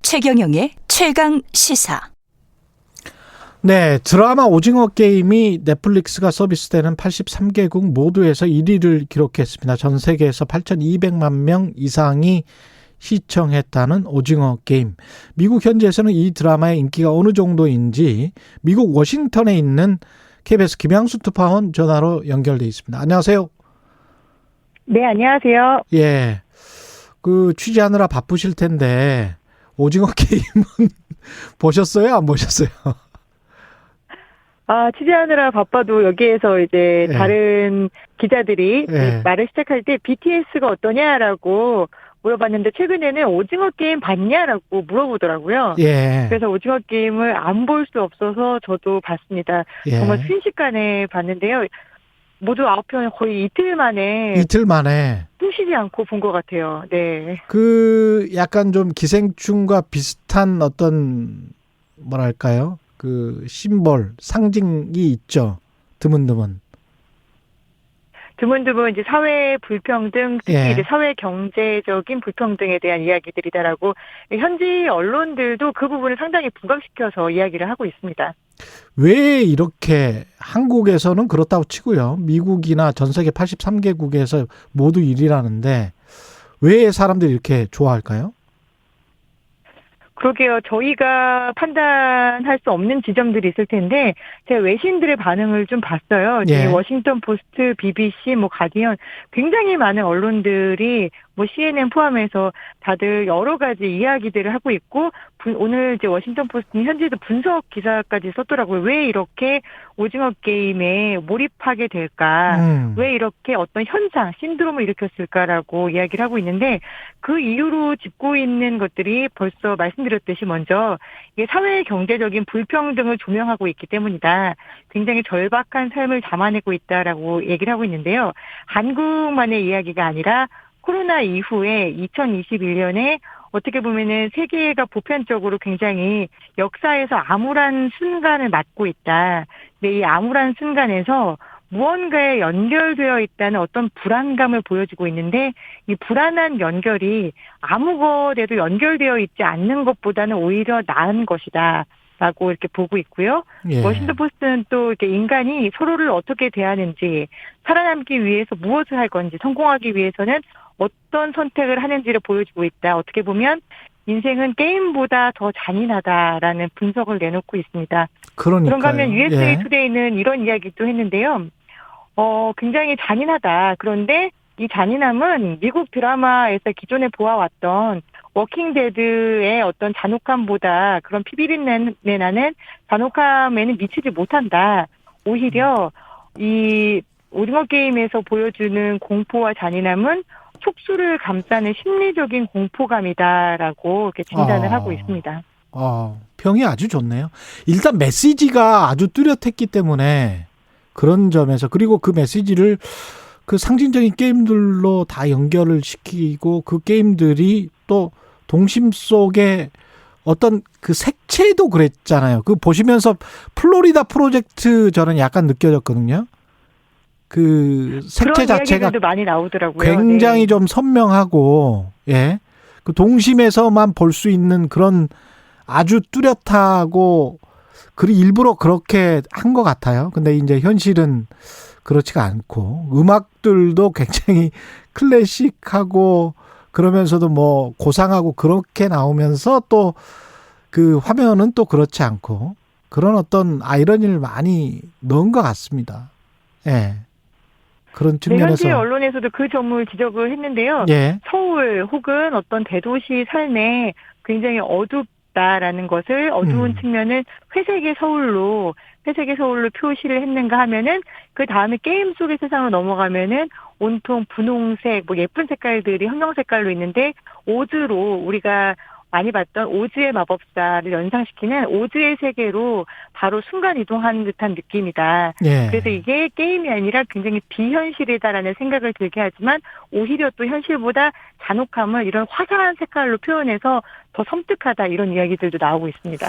최경영의 최강 시사. 네, 드라마 오징어 게임이 넷플릭스가 서비스되는 83개국 모두에서 1위를 기록했습니다. 전 세계에서 8,200만 명 이상이 시청했다는 오징어 게임. 미국 현지에서는 이 드라마의 인기가 어느 정도인지 미국 워싱턴에 있는 KBS 김양수 특파원 전화로 연결돼 있습니다. 안녕하세요. 네, 안녕하세요. 예, 그 취재하느라 바쁘실 텐데 오징어 게임은 보셨어요? 안 보셨어요? 취재하느라 바빠도 여기에서 이제 다른 기자들이 말을 시작할 때 BTS가 어떠냐라고 물어봤는데 최근에는 오징어 게임 봤냐라고 물어보더라고요. 예. 그래서 오징어 게임을 안 볼 수 없어서 저도 봤습니다. 예. 정말 순식간에 봤는데요. 모두 9편 거의 이틀 만에 또 쉬지 않고 본 것 같아요. 네. 그 약간 좀 기생충과 비슷한 어떤 뭐랄까요? 그 심볼, 상징이 있죠. 드문드문 이제 사회 불평등, 특히 이제 사회 경제적인 불평등에 대한 이야기들이다라고 현지 언론들도 그 부분을 상당히 부각시켜서 이야기를 하고 있습니다. 왜 이렇게 한국에서는 그렇다고 치고요. 미국이나 전 세계 83개국에서 모두 1위라는데 왜 사람들이 이렇게 좋아할까요? 그러게요. 저희가 판단할 수 없는 지점들이 있을 텐데 제가 외신들의 반응을 좀 봤어요. 워싱턴 포스트, BBC, 가디언 굉장히 많은 언론들이 CNN 포함해서 다들 여러 가지 이야기들을 하고 있고 오늘 이제 워싱턴 포스트는 현지에서 분석 기사까지 썼더라고요. 왜 이렇게 오징어 게임에 몰입하게 될까? 왜 이렇게 어떤 현상, 신드롬을 일으켰을까라고 이야기를 하고 있는데 그 이유로 짚고 있는 것들이 벌써 말씀드렸듯이 먼저 이게 사회 경제적인 불평등을 조명하고 있기 때문이다. 굉장히 절박한 삶을 담아내고 있다라고 얘기를 하고 있는데요. 한국만의 이야기가 아니라 코로나 이후에 2021년에 어떻게 보면은 세계가 보편적으로 굉장히 역사에서 암울한 순간을 맞고 있다. 근데 이 암울한 순간에서 무언가에 연결되어 있다는 어떤 불안감을 보여주고 있는데 이 불안한 연결이 아무 것에도 연결되어 있지 않는 것보다는 오히려 나은 것이다. 라고 이렇게 보고 있고요. 워싱턴 포스트는 또 이렇게 인간이 서로를 어떻게 대하는지, 살아남기 위해서 무엇을 할 건지, 성공하기 위해서는 어떤 선택을 하는지를 보여주고 있다. 어떻게 보면 인생은 게임보다 더 잔인하다라는 분석을 내놓고 있습니다. 그러니까요. 그런가 하면 USA 투데이는 이런 이야기도 했는데요. 굉장히 잔인하다. 그런데 이 잔인함은 미국 드라마에서 기존에 보아왔던 워킹데드의 어떤 잔혹함보다 그런 피비린내 나는 잔혹함에는 미치지 못한다. 오히려 이 오징어 게임에서 보여주는 공포와 잔인함은 촉수를 감싸는 심리적인 공포감이다라고 이렇게 진단을 하고 있습니다. 평이 아주 좋네요. 일단 메시지가 아주 뚜렷했기 때문에 그런 점에서 그리고 그 메시지를 그 상징적인 게임들로 다 연결을 시키고 그 게임들이 또 동심 속에 어떤 그 색채도 그랬잖아요. 그 보시면서 플로리다 프로젝트 저는 약간 느껴졌거든요. 그 색채 자체가 많이 나오더라고요. 굉장히 좀 선명하고 그 동심에서만 볼 수 있는 그런 아주 뚜렷하고 일부러 그렇게 한 것 같아요. 근데 이제 현실은 그렇지가 않고 음악들도 굉장히 클래식하고 그러면서도 고상하고 그렇게 나오면서 또 그 화면은 또 그렇지 않고 그런 어떤 아이러니를 많이 넣은 것 같습니다. 그런 측면에서. 현지 언론에서도 그 점을 지적을 했는데요. 서울 혹은 어떤 대도시 삶에 굉장히 어둡다라는 것을 어두운 측면을 회색의 서울로 표시를 했는가 하면은 그 다음에 게임 속의 세상으로 넘어가면은 온통 분홍색, 예쁜 색깔들이 형형 색깔로 있는데 오즈로 우리가 많이 봤던 오즈의 마법사를 연상시키는 오즈의 세계로 바로 순간 이동하는 듯한 느낌이다. 그래서 이게 게임이 아니라 굉장히 비현실이다라는 생각을 들게 하지만 오히려 또 현실보다 잔혹함을 이런 화사한 색깔로 표현해서 더 섬뜩하다 이런 이야기들도 나오고 있습니다.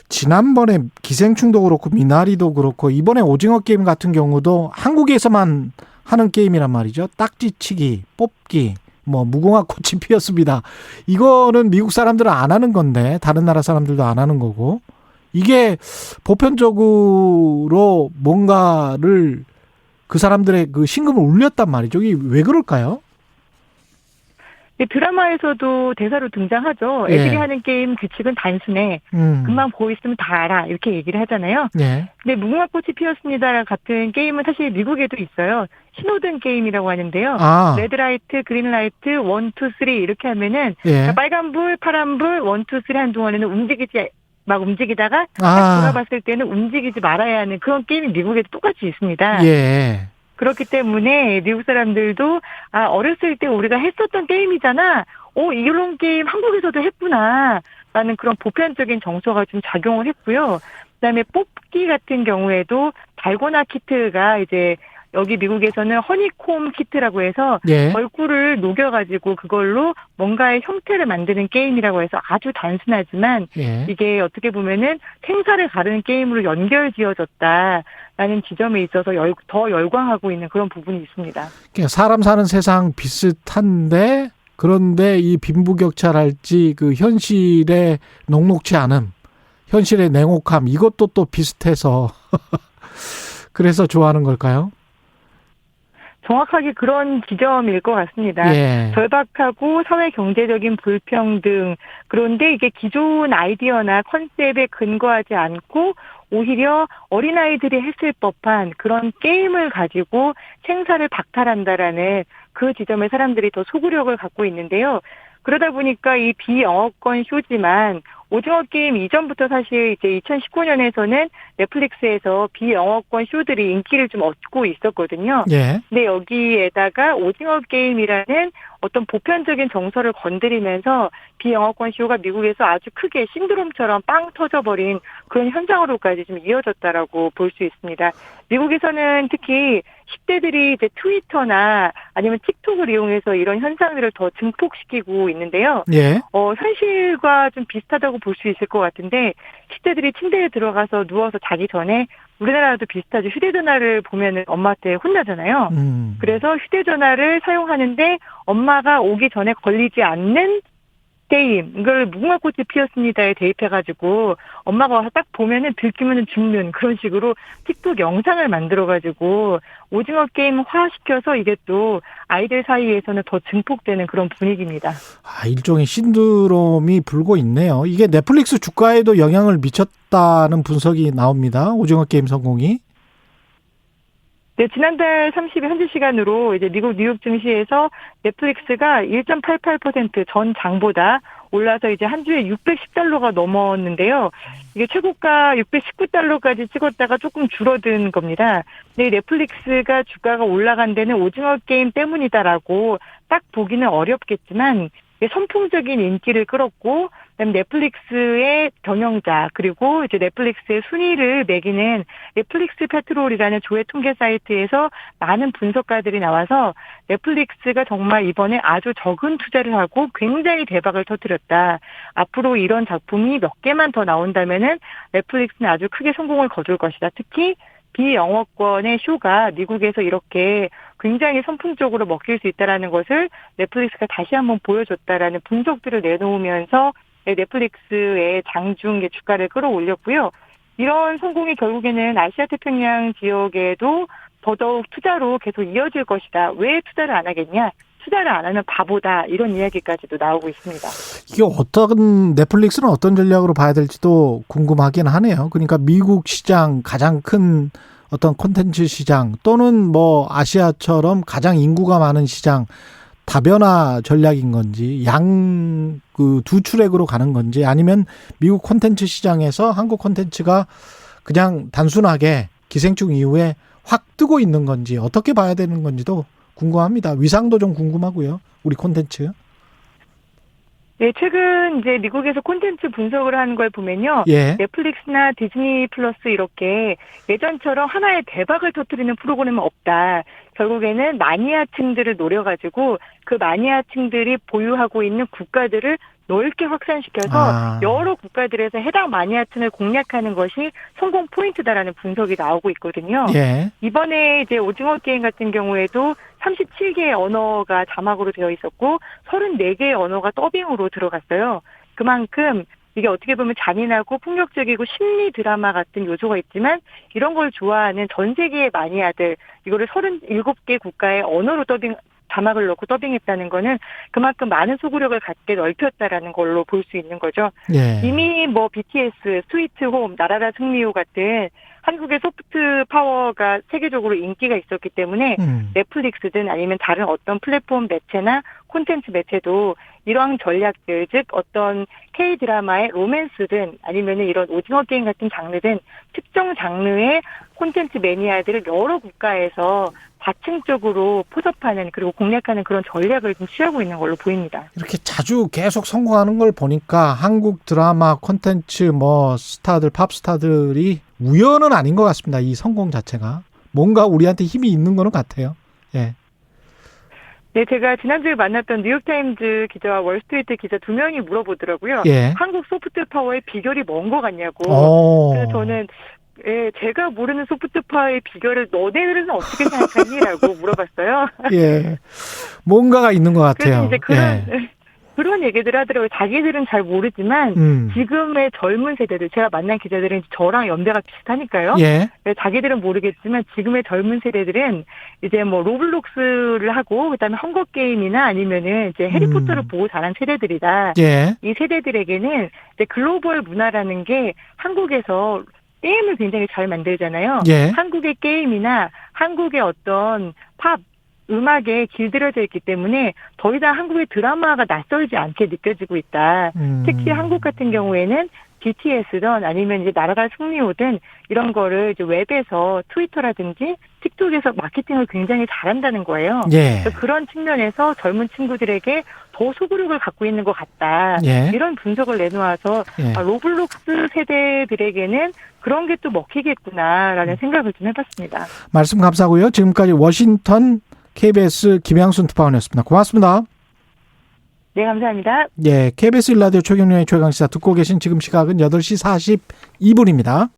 지난번에 기생충도 그렇고 미나리도 그렇고 이번에 오징어 게임 같은 경우도 한국에서만 하는 게임이란 말이죠. 딱지치기, 뽑기 뭐 무궁화 꽃이 피었습니다. 이거는 미국 사람들은 안 하는 건데 다른 나라 사람들도 안 하는 거고 이게 보편적으로 뭔가를 그 사람들의 그 심금을 울렸단 말이죠. 이게 왜 그럴까요? 드라마에서도 대사로 등장하죠. 애들이 예. 하는 게임 규칙은 단순해. 금방 보였으면 다 알아. 이렇게 얘기를 하잖아요. 예. 근데 무궁화 꽃이 피었습니다 같은 게임은 사실 미국에도 있어요. 신호등 게임이라고 하는데요. 아. 레드라이트, 그린라이트, 1, 2, 3 이렇게 하면은 예. 빨간불, 파란불, 1, 2, 3 한동안에는 움직이다가 딱 아. 돌아봤을 때는 움직이지 말아야 하는 그런 게임이 미국에도 똑같이 있습니다. 예. 그렇기 때문에 미국 사람들도 어렸을 때 우리가 했었던 게임이잖아. 이런 게임 한국에서도 했구나. 라는 그런 보편적인 정서가 좀 작용을 했고요. 그다음에 뽑기 같은 경우에도 달고나 키트가 이제 여기 미국에서는 허니콤 키트라고 해서 예. 벌꿀을 녹여가지고 그걸로 뭔가의 형태를 만드는 게임이라고 해서 아주 단순하지만 예. 이게 어떻게 보면은 생사를 가르는 게임으로 연결지어졌다라는 지점에 있어서 더 열광하고 있는 그런 부분이 있습니다. 그러니까 사람 사는 세상 비슷한데 그런데 이 빈부격차랄지 그 현실의 녹록치 않음, 현실의 냉혹함 이것도 또 비슷해서 그래서 좋아하는 걸까요? 정확하게 그런 지점일 것 같습니다. 예. 절박하고 사회 경제적인 불평등. 그런데 이게 기존 아이디어나 컨셉에 근거하지 않고 오히려 어린아이들이 했을 법한 그런 게임을 가지고 생사를 박탈한다라는 그 지점에 사람들이 더 소구력을 갖고 있는데요. 그러다 보니까 이 비영어권 쇼지만 오징어 게임 이전부터 사실 이제 2019년에서는 넷플릭스에서 비영어권 쇼들이 인기를 좀 얻고 있었거든요. 예. 근데 여기에다가 오징어 게임이라는 어떤 보편적인 정서를 건드리면서 비영어권 쇼가 미국에서 아주 크게 신드롬처럼 빵 터져버린 그런 현상으로까지 좀 이어졌다라고 볼 수 있습니다. 미국에서는 특히 10대들이 이제 트위터나 아니면 틱톡을 이용해서 이런 현상들을 더 증폭시키고 있는데요. 예. 현실과 좀 비슷하다고 볼 수 있을 것 같은데 10대들이 침대에 들어가서 누워서 자기 전에 우리나라도 비슷하죠. 휴대전화를 보면은 엄마한테 혼나잖아요. 그래서 휴대전화를 사용하는데 엄마가 오기 전에 걸리지 않는 게임, 이걸 무궁화 꽃이 피었습니다에 대입해가지고 엄마가 와서 딱 보면은 들키면은 죽는 그런 식으로 틱톡 영상을 만들어가지고 오징어 게임화시켜서 이게 또 아이들 사이에서는 더 증폭되는 그런 분위기입니다. 일종의 신드롬이 불고 있네요. 이게 넷플릭스 주가에도 영향을 미쳤다는 분석이 나옵니다. 오징어 게임 성공이. 네, 지난달 30일 현지 시간으로 이제 미국 뉴욕 증시에서 넷플릭스가 1.88% 전 장보다 올라서 이제 한 주에 $610가 넘었는데요. 이게 최고가 $619까지 찍었다가 조금 줄어든 겁니다. 근데 넷플릭스가 주가가 올라간 데는 오징어 게임 때문이다라고 딱 보기는 어렵겠지만 선풍적인 인기를 끌었고, 그다음에 넷플릭스의 경영자 그리고 이제 넷플릭스의 순위를 매기는 넷플릭스 페트롤이라는 조회 통계 사이트에서 많은 분석가들이 나와서 넷플릭스가 정말 이번에 아주 적은 투자를 하고 굉장히 대박을 터뜨렸다. 앞으로 이런 작품이 몇 개만 더 나온다면은 넷플릭스는 아주 크게 성공을 거둘 것이다. 특히 비영어권의 쇼가 미국에서 이렇게 굉장히 선풍적으로 먹힐 수 있다라는 것을 넷플릭스가 다시 한번 보여줬다라는 분석들을 내놓으면서 넷플릭스의 장중 주가를 끌어올렸고요. 이런 성공이 결국에는 아시아 태평양 지역에도 더더욱 투자로 계속 이어질 것이다. 왜 투자를 안 하겠냐? 투자를 안 하면 바보다. 이런 이야기까지도 나오고 있습니다. 이게 넷플릭스는 어떤 전략으로 봐야 될지도 궁금하긴 하네요. 그러니까 미국 시장 가장 큰 어떤 콘텐츠 시장 또는 뭐 아시아처럼 가장 인구가 많은 시장 다변화 전략인 건지 그 두 트랙으로 가는 건지 아니면 미국 콘텐츠 시장에서 한국 콘텐츠가 그냥 단순하게 기생충 이후에 확 뜨고 있는 건지 어떻게 봐야 되는 건지도 궁금합니다. 위상도 좀 궁금하고요. 우리 콘텐츠. 네, 최근 이제 미국에서 콘텐츠 분석을 하는 걸 보면요. 예. 넷플릭스나 디즈니 플러스 이렇게 예전처럼 하나의 대박을 터뜨리는 프로그램은 없다. 결국에는 마니아층들을 노려가지고 그 마니아층들이 보유하고 있는 국가들을 넓게 확산시켜서 아. 여러 국가들에서 해당 마니아층을 공략하는 것이 성공 포인트다라는 분석이 나오고 있거든요. 예. 이번에 이제 오징어 게임 같은 경우에도 37개의 언어가 자막으로 되어 있었고 34개의 언어가 더빙으로 들어갔어요. 그만큼 이게 어떻게 보면 잔인하고 폭력적이고 심리 드라마 같은 요소가 있지만 이런 걸 좋아하는 전 세계의 마니아들 이거를 37개 국가의 언어로 자막을 넣고 더빙했다는 거는 그만큼 많은 소구력을 갖게 넓혔다라는 걸로 볼 수 있는 거죠. 예. 이미 뭐 BTS, 스위트홈, 나라라 승리호 같은 한국의 소프트 파워가 세계적으로 인기가 있었기 때문에 넷플릭스든 아니면 다른 어떤 플랫폼 매체나 콘텐츠 매체도 이러한 전략들, 즉 어떤 K-드라마의 로맨스든 아니면 이런 오징어 게임 같은 장르든 특정 장르의 콘텐츠 매니아들을 여러 국가에서 다층적으로 포섭하는 그리고 공략하는 그런 전략을 좀 취하고 있는 걸로 보입니다. 이렇게 자주 계속 성공하는 걸 보니까 한국 드라마 콘텐츠 뭐 스타들, 팝스타들이 우연은 아닌 것 같습니다. 이 성공 자체가. 뭔가 우리한테 힘이 있는 거는 같아요. 예. 네, 제가 지난주에 만났던 뉴욕타임즈 기자와 월스트리트 기자 두 명이 물어보더라고요. 예. 한국 소프트 파워의 비결이 뭔 거 같냐고. 오. 그래서 저는 제가 모르는 소프트 파워의 비결을 너네들은 어떻게 생각하니?라고 물어봤어요. 예. 뭔가가 있는 것 같아요. 그래서 이제 그런 얘기들 하더라고요. 자기들은 잘 모르지만 지금의 젊은 세대들, 제가 만난 기자들은 저랑 연배가 비슷하니까요. 예. 자기들은 모르겠지만 지금의 젊은 세대들은 이제 뭐 로블록스를 하고 그다음에 헝거 게임이나 아니면은 이제 해리포터를 보고 자란 세대들이다. 예. 이 세대들에게는 이제 글로벌 문화라는 게 한국에서 게임을 굉장히 잘 만들잖아요. 예. 한국의 게임이나 한국의 어떤 팝 음악에 길들여져 있기 때문에 더 이상 한국의 드라마가 낯설지 않게 느껴지고 있다. 특히 한국 같은 경우에는 BTS든 아니면 이제 나라가 승리호든 이런 거를 이제 웹에서 트위터라든지 틱톡에서 마케팅을 굉장히 잘한다는 거예요. 예. 그런 측면에서 젊은 친구들에게 더 소구력을 갖고 있는 것 같다. 예. 이런 분석을 내놓아서 예. 로블록스 세대들에게는 그런 게 또 먹히겠구나라는 생각을 좀 해봤습니다. 말씀 감사하고요. 지금까지 워싱턴 KBS 김양순 특파원이었습니다. 고맙습니다. 네, 감사합니다. 예, KBS 1라디오 최경련의 최강시사 듣고 계신 지금 시각은 8시 42분입니다.